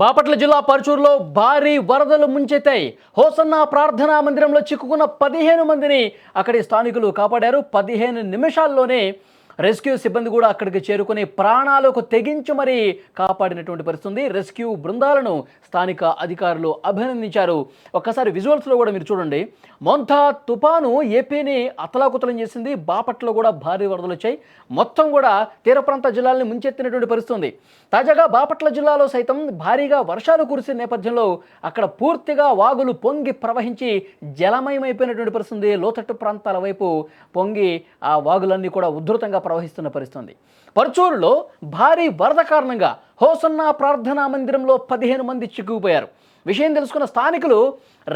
బాపట్ల జిల్లా పరుచూరులో భారీ వరదలు ముంచెత్తాయి. హోసన్న ప్రార్థనా మందిరంలో చిక్కుకున్న 15 మందిని అక్కడి స్థానికులు కాపాడారు. 15 నిమిషాల్లోనే రెస్క్యూ సిబ్బంది కూడా అక్కడికి చేరుకుని ప్రాణాలకు తెగించి మరీ కాపాడినటువంటి పరిస్థితి. రెస్క్యూ బృందాలను స్థానిక అధికారులు అభినందించారు. ఒక్కసారి విజువల్స్లో కూడా మీరు చూడండి. మొంతా తుపాను ఏపీని అతలాకుతలం చేసింది. బాపట్లలో కూడా భారీ వరదలు వచ్చాయి. మొత్తం కూడా తీర ప్రాంత జిల్లాలని ముంచెత్తినటువంటి పరిస్థితి. తాజాగా బాపట్ల జిల్లాలో సైతం భారీగా వర్షాలు కురిసిన నేపథ్యంలో అక్కడ పూర్తిగా వాగులు పొంగి ప్రవహించి జలమయమైపోయినటువంటి పరిస్థితి. లోతట్టు ప్రాంతాల వైపు పొంగి ఆ వాగులన్నీ కూడా ఉధృతంగా ప్రవహిస్తున్న పరిస్థితి. పరుచూరులో భారీ వరద కారణంగా హోసన్న ప్రార్థనా మందిరంలో 15 మంది చిక్కుకుపోయారు. విషయం తెలుసుకున్న స్థానికులు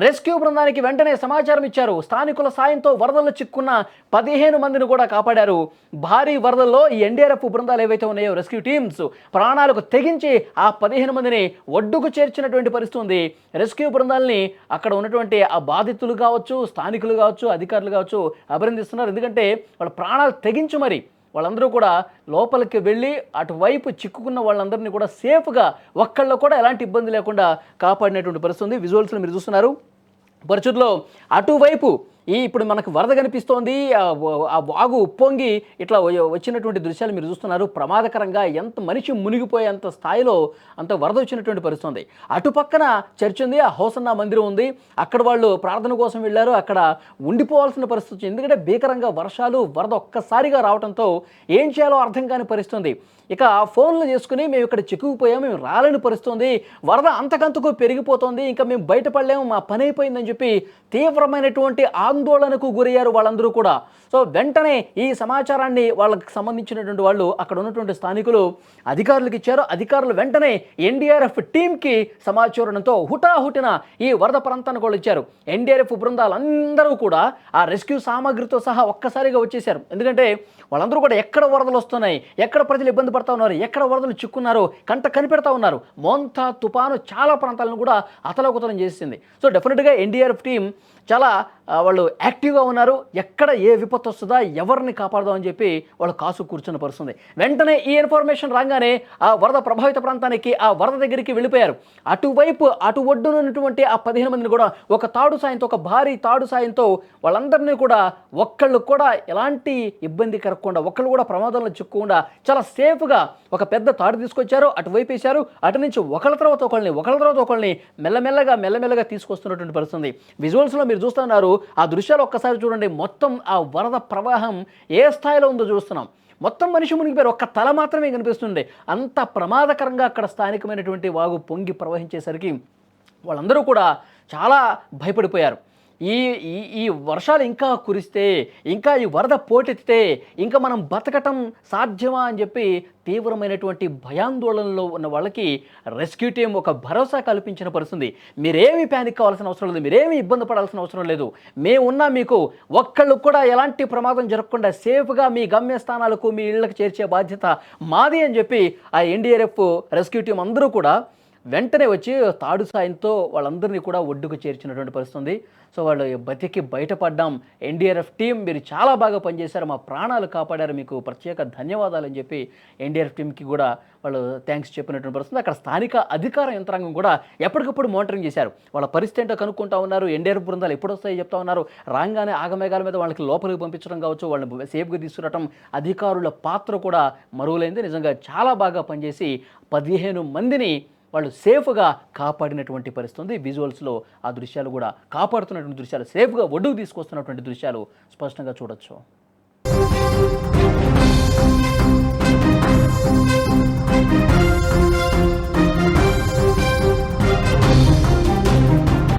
రెస్క్యూ బృందానికి వెంటనే సమాచారం ఇచ్చారు. స్థానికుల సాయంతో వరదల్లో చిక్కున్న 15 మందిని కూడా కాపాడారు. భారీ వరదల్లో ఈ ఎన్డీఆర్ఎఫ్ బృందాలు ఏవైతే ఉన్నాయో రెస్క్యూ టీమ్స్ ప్రాణాలకు తెగించి ఆ 15 మందిని ఒడ్డుకు చేర్చినటువంటి పరిస్థితి ఉంది. రెస్క్యూ బృందాలని అక్కడ ఉన్నటువంటి ఆ బాధితులు కావచ్చు, స్థానికులు కావచ్చు, అధికారులు కావచ్చు అభినందిస్తున్నారు. ఎందుకంటే వాళ్ళ ప్రాణాలు తెగించి మరి వాళ్ళందరూ కూడా లోపలికి వెళ్ళి అటువైపు చిక్కుకున్న వాళ్ళందరినీ కూడా సేఫ్గా ఒక్కళ్ళు కూడా ఎలాంటి ఇబ్బంది లేకుండా కాపాడినటువంటి పరిస్థితి. విజువల్స్లో మీరు చూస్తున్నారు. పరుచూరులో అటువైపు ఇప్పుడు మనకు వరద కనిపిస్తోంది. ఆ వాగు ఉప్పొంగి ఇట్లా వచ్చినటువంటి దృశ్యాలు మీరు చూస్తున్నారు. ప్రమాదకరంగా ఎంత మనిషి మునిగిపోయేంత స్థాయిలో అంత వరద వచ్చినటువంటి పరిస్థితి. అటు పక్కన చర్చ్ ఉంది, ఆ హోసన్న మందిరం ఉంది. అక్కడ వాళ్ళు ప్రార్థన కోసం వెళ్ళారు. అక్కడ ఉండిపోవాల్సిన పరిస్థితి. ఎందుకంటే భీకరంగా వర్షాలు వరద ఒక్కసారిగా రావడంతో ఏం చేయాలో అర్థం కాని పరిస్థితి. ఇక ఫోన్లు చేసుకుని మేము ఇక్కడ చిక్కుకుపోయాము, మేము రాలేని పరిస్థితి, వరద అంతకంతకు పెరిగిపోతుంది, ఇంకా మేము బయటపడలేము, మా పని అయిపోయిందని చెప్పి తీవ్రమైనటువంటి ఆందోళనకు గురయ్యారు వాళ్ళందరూ కూడా. సో వెంటనే ఈ సమాచారాన్ని వాళ్ళకి సంబంధించినటువంటి వాళ్ళు అక్కడ ఉన్నటువంటి స్థానికులు అధికారులకు ఇచ్చారు. అధికారులు వెంటనే ఎన్డీఆర్ఎఫ్ టీంకి సమాచారంతో హుటాహుటిన ఈ వరద ప్రాంతానికి వాళ్ళు ఇచ్చారు. ఎన్డీఆర్ఎఫ్ బృందాలందరూ కూడా ఆ రెస్క్యూ సామాగ్రితో సహా ఒక్కసారిగా వచ్చేసారు. ఎందుకంటే వాళ్ళందరూ కూడా ఎక్కడ వరదలు వస్తున్నాయి, ఎక్కడ ప్రజలు ఇబ్బంది పడతా ఉన్నారు, ఎక్కడ వరదలు చిక్కున్నారు కంట కనిపెడతా ఉన్నారు. మొంతా తుపాను చాలా ప్రాంతాలను కూడా అతలాకుతలం చేసింది. సో డెఫినెట్గా ఎన్డీఆర్ఎఫ్ టీం చాలా వాళ్ళు యాక్టివ్గా ఉన్నారు. ఎక్కడ ఏ విపత్తు వస్తుందా, ఎవరిని కాపాడదామని చెప్పి వాళ్ళు కాసు కూర్చున్న పరిస్థితి. వెంటనే ఈ ఇన్ఫర్మేషన్ రాగానే ఆ వరద ప్రభావిత ప్రాంతానికి ఆ వరద దగ్గరికి వెళ్ళిపోయారు. అటువైపు అటు ఒడ్డునున్నటువంటి ఆ 15 మందిని కూడా ఒక తాడు సాయంతో, ఒక భారీ తాడు సాయంతో వాళ్ళందరినీ కూడా ఒక్కళ్ళు కూడా ఎలాంటి ఇబ్బంది కలగకుండా, ఒక్కళ్ళు కూడా ప్రమాదంలో చిక్కకుండా చాలా సేఫ్గా ఒక పెద్ద తాడు తీసుకొచ్చారు. అటువైపు వేశారు. అటు నుంచి ఒకళ్ళ తర్వాత ఒకళ్ళని మెల్లమెల్లగా తీసుకొస్తున్నటువంటి పరిస్థితి. విజువల్స్లో మీరు చూస్తున్నారు. ఆ దృశ్యాలు ఒక్కసారి చూడండి. మొత్తం ఆ వరద ప్రవాహం ఏ స్థాయిలో ఉందో చూస్తున్నాం. మొత్తం మనిషి మునిగిపోయారు. ఒక్క తల మాత్రమే కనిపిస్తుంది. అంత ప్రమాదకరంగా అక్కడ స్థానికమైనటువంటి వాగు పొంగి ప్రవహించేసరికి వాళ్ళందరూ కూడా చాలా భయపడిపోయారు. ఈ ఈ వర్షాలు ఇంకా కురిస్తే, ఇంకా ఈ వరద పోటెత్తితే ఇంకా మనం బతకటం సాధ్యమా అని చెప్పి తీవ్రమైనటువంటి భయాందోళనలో ఉన్న వాళ్ళకి రెస్క్యూ టీం ఒక భరోసా కల్పించిన పరిస్థితి. మీరేమీ ప్యానిక్ కావాల్సిన అవసరం లేదు, మీరేమీ ఇబ్బంది పడాల్సిన అవసరం లేదు, మేమున్నా మీకు ఒక్కళ్ళు కూడా ఎలాంటి ప్రమాదం జరగకుండా సేఫ్గా మీ గమ్యస్థానాలకు, మీ ఇళ్లకు చేర్చే బాధ్యత మాది అని చెప్పి ఆ ఎన్డీఆర్ఎఫ్ రెస్క్యూ టీం అందరూ కూడా వెంటనే వచ్చి తాడు సాయంతో వాళ్ళందరినీ కూడా ఒడ్డుకు చేర్చినటువంటి పరిస్థితి. సో వాళ్ళు బతికి బయటపడ్డాం, ఎన్డీఆర్ఎఫ్ టీం మీరు చాలా బాగా పనిచేశారు, మా ప్రాణాలు కాపాడారు, మీకు ప్రత్యేక ధన్యవాదాలు అని చెప్పి ఎన్డీఆర్ఎఫ్ టీంకి కూడా వాళ్ళు థ్యాంక్స్ చెప్పినటువంటి పరిస్థితి. అక్కడ స్థానిక అధికార యంత్రాంగం కూడా ఎప్పటికప్పుడు మానిటరింగ్ చేశారు. వాళ్ళ పరిస్థితి ఏంటో కనుక్కుంటా ఉన్నారు. ఎన్డీఆర్ఎఫ్ బృందాలు ఎప్పుడు వస్తాయో చెప్తా ఉన్నారు. రాగానే ఆగమేఘాల మీద వాళ్ళకి లోపలికి పంపించడం కావచ్చు, వాళ్ళని సేఫ్గా తీసుకురావడం, అధికారుల పాత్ర కూడా మరువులైంది. నిజంగా చాలా బాగా పనిచేసి 15 మందిని వాళ్ళు సేఫ్గా కాపాడినటువంటి పరిస్థితి. విజువల్స్లో ఆ దృశ్యాలు కూడా కాపాడుతున్నటువంటి దృశ్యాలు, సేఫ్గా ఒడ్డుకు తీసుకొస్తున్నటువంటి దృశ్యాలు స్పష్టంగా చూడొచ్చు.